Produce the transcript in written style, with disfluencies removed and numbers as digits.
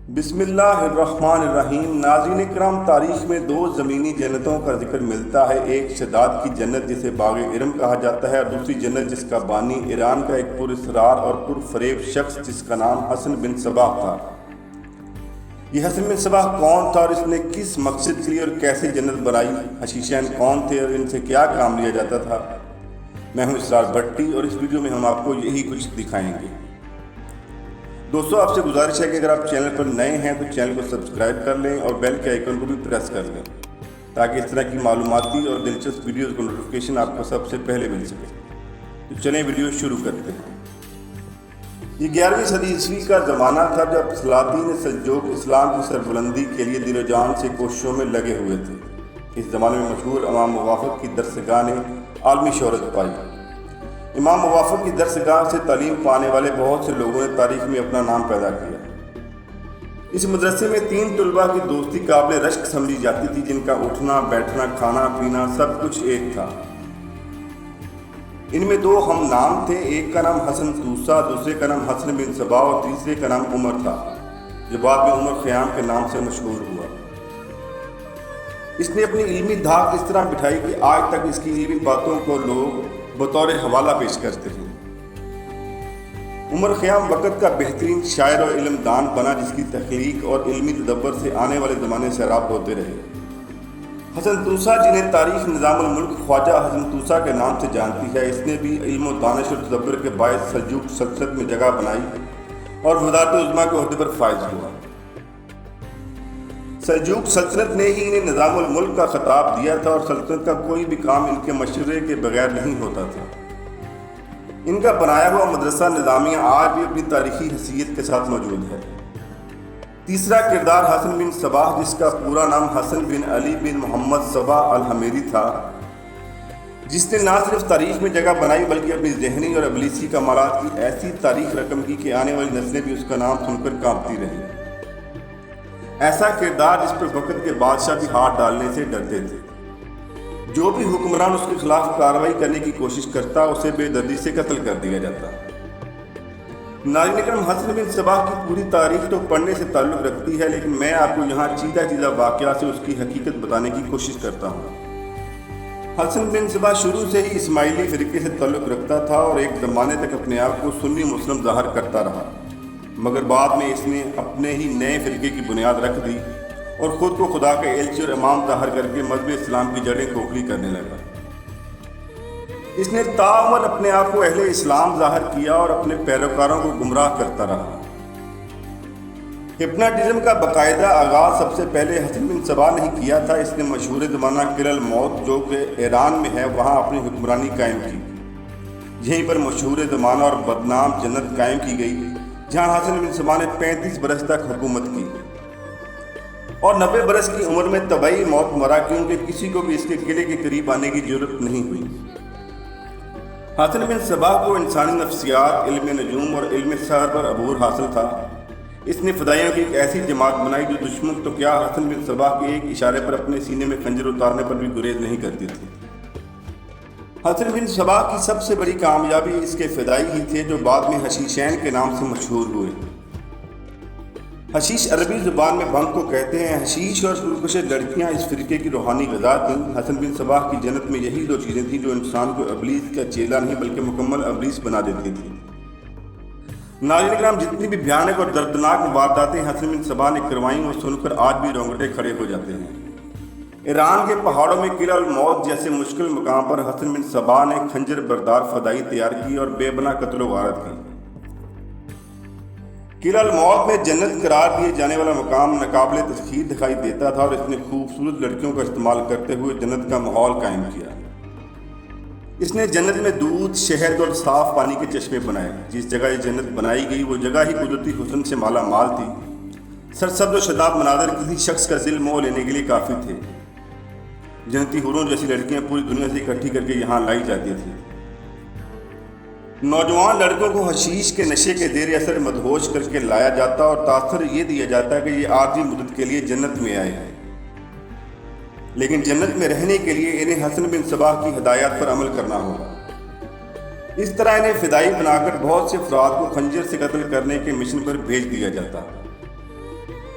بسم اللہ الرحمن الرحیم۔ ناظرین کرام، تاریخ میں دو زمینی جنتوں کا ذکر ملتا ہے۔ ایک شداد کی جنت جسے باغ ارم کہا جاتا ہے، اور دوسری جنت جس کا بانی ایران کا ایک پر اسرار اور پر فریب شخص جس کا نام حسن بن صباح تھا۔ یہ حسن بن صباح کون تھا اور اس نے کس مقصد کے لیے اور کیسے جنت بنائی؟ حشیشین کون تھے اور ان سے کیا کام لیا جاتا تھا؟ میں ہوں اسرار بھٹی اور اس ویڈیو میں ہم آپ کو یہی کچھ دکھائیں گے۔ دوستو، آپ سے گزارش ہے کہ اگر آپ چینل پر نئے ہیں تو چینل کو سبسکرائب کر لیں اور بیل کے آئیکن کو بھی پریس کر لیں تاکہ اس طرح کی معلوماتی اور دلچسپ ویڈیوز کو نوٹیفیکیشن آپ کو سب سے پہلے مل سکے۔ تو چلیں ویڈیو شروع کرتے ہیں۔ یہ 11ویں صدی عیسوی کا زمانہ تھا جب سلاطین سلجوق اسلام کی سربلندی کے لیے دل و جان سے کوششوں میں لگے ہوئے تھے۔ اس زمانے میں مشہور امام موافق کی درسگاہ نے عالمی شہرت پائی۔ امام موافق کی درسگاہ سے تعلیم پانے والے بہت سے لوگوں نے تاریخ میں اپنا نام پیدا کیا۔ اس مدرسے میں 3 طلباء کی دوستی قابل رشک سمجھی جاتی تھی، جن کا اٹھنا بیٹھنا کھانا پینا سب کچھ ایک تھا۔ ان میں 2 ہم نام تھے، ایک کا نام حسن طوسہ، دوسرے کا نام حسن بن صباح اور تیسرے کا نام عمر تھا، جو بعد میں عمر خیام کے نام سے مشہور ہوا۔ اس نے اپنی علمی دھاک اس طرح بٹھائی کہ آج تک اس کی علمی باتوں کو لوگ بطور حوالہ پیش کرتے ہیں۔ عمر خیام وقت کا بہترین شاعر اور علم دان بنا، جس کی تخلیق اور علمی تدبر سے آنے والے زمانے سیراب ہوتے رہے۔ حسن طوسہ، جنہیں تاریخ نظام الملک خواجہ حسن طوسہ کے نام سے جانتی ہے، اس نے بھی علم و دانش اور تدبر کے باعث سلجوق سلطنت میں جگہ بنائی اور وزارت عظمیٰ کے عہدے پر فائز ہوا۔ سلجوق سلطنت نے ہی انہیں نظام الملک کا خطاب دیا تھا اور سلطنت کا کوئی بھی کام ان کے مشورے کے بغیر نہیں ہوتا تھا۔ ان کا بنایا ہوا مدرسہ نظامیہ آج بھی اپنی تاریخی حیثیت کے ساتھ موجود ہے۔ تیسرا کردار حسن بن صباح، جس کا پورا نام حسن بن علی بن محمد صباح الحمیری تھا، جس نے نہ صرف تاریخ میں جگہ بنائی بلکہ اپنی ذہنی اور ابلیسی کمالات کی ایسی تاریخ رقم کی کہ آنے والی نسلیں بھی اس کا نام سن کر کانپتی رہیں۔ ایسا کردار جس پر وقت کے بادشاہ بھی ہاتھ ڈالنے سے ڈرتے تھے۔ جو بھی حکمران اس کے خلاف کارروائی کرنے کی کوشش کرتا، اسے بے دردی سے قتل کر دیا جاتا۔ ناظرین کرام، حسن بن صباح کی پوری تاریخ تو پڑھنے سے تعلق رکھتی ہے، لیکن میں آپ کو یہاں چیزہ واقعہ سے اس کی حقیقت بتانے کی کوشش کرتا ہوں۔ حسن بن صباح شروع سے ہی اسماعیلی فرقے سے تعلق رکھتا تھا اور ایک زمانے تک اپنے آپ کو سنی مسلم ظاہر کرتا رہا، مگر بعد میں اس نے اپنے ہی نئے فرقے کی بنیاد رکھ دی اور خود کو خدا کا ایلچی اور امام ظاہر کر کے مذہب اسلام کی جڑیں کھوکھلی کرنے لگا۔ اس نے تاعمر اپنے آپ کو اہل اسلام ظاہر کیا اور اپنے پیروکاروں کو گمراہ کرتا رہا۔ ہپناٹزم کا باقاعدہ آغاز سب سے پہلے حسن بن صباح نے ہی کیا تھا۔ اس نے مشہور زمانہ قلعہ الموت، جو کہ ایران میں ہے، وہاں اپنی حکمرانی قائم کی۔ یہیں پر مشہور زمانہ اور بدنام جنت قائم کی گئی، جہاں حسن بن صباح نے 35 برس تک حکومت کی اور 90 برس کی عمر میں طبعی موت مرا، کیونکہ کسی کو بھی اس کے قلعے کے قریب آنے کی ضرورت نہیں ہوئی۔ حسن بن صباح کو انسانی نفسیات، علم نجوم اور علم سحر پر عبور حاصل تھا۔ اس نے فدائیوں کی ایک ایسی جماعت بنائی جو دشمن تو کیا، حسن بن صباح کے ایک اشارے پر اپنے سینے میں خنجر اتارنے پر بھی گریز نہیں کرتی تھی۔ حسن بن صباح کی سب سے بڑی کامیابی اس کے فدائی ہی تھے، جو بعد میں حشیشین کے نام سے مشہور ہوئے۔ حشیش عربی زبان میں بھنگ کو کہتے ہیں۔ حشیش اور پرکشش لڑکیاں اس فرقے کی روحانی غذا تھیں۔ حسن بن صباح کی جنت میں یہی 2 چیزیں تھیں جو انسان کو ابلیس کا چیلا نہیں بلکہ مکمل ابلیس بنا دیتی تھیں۔ ناظرین کرام، جتنی بھی بھیانک اور دردناک وارداتیں حسن بن صباح نے کروائیں، وہ سن کر آج بھی رونگٹے کھڑے ہو جاتے ہیں۔ ایران کے پہاڑوں میں قلعہ الموت جیسے مشکل مقام پر حسن بن صباح نے خنجر بردار فدائی تیار کی اور بے بنا قتل و غارت کی۔ قلعہ الموت میں جنت قرار دیے جانے والا مقام ناقابل تسخیر دکھائی دیتا تھا اور اس نے خوبصورت لڑکیوں کا استعمال کرتے ہوئے جنت کا ماحول قائم کیا۔ اس نے جنت میں دودھ، شہد اور صاف پانی کے چشمے بنائے۔ جس جگہ یہ جنت بنائی گئی وہ جگہ ہی قدرتی حسن سے مالا مال تھی۔ سرسبز و شاداب مناظر کسی شخص کا دل موہ لینے کے لیے کافی تھے۔ جنتی حوروں جیسی لڑکیاں پوری دنیا سے اکٹھی کر کے یہاں لائی جاتی تھیں۔ نوجوان لڑکوں کو حشیش کے نشے کے زیر اثر مدہوش کر کے لایا جاتا اور تاثر یہ دیا جاتا کہ یہ عارضی مدت کے لیے جنت میں آئے ہیں، لیکن جنت میں رہنے کے لیے انہیں حسن بن صباح کی ہدایات پر عمل کرنا ہوگا۔ اس طرح انہیں فدائی بنا کر بہت سے افراد کو خنجر سے قتل کرنے کے مشن پر بھیج دیا جاتا۔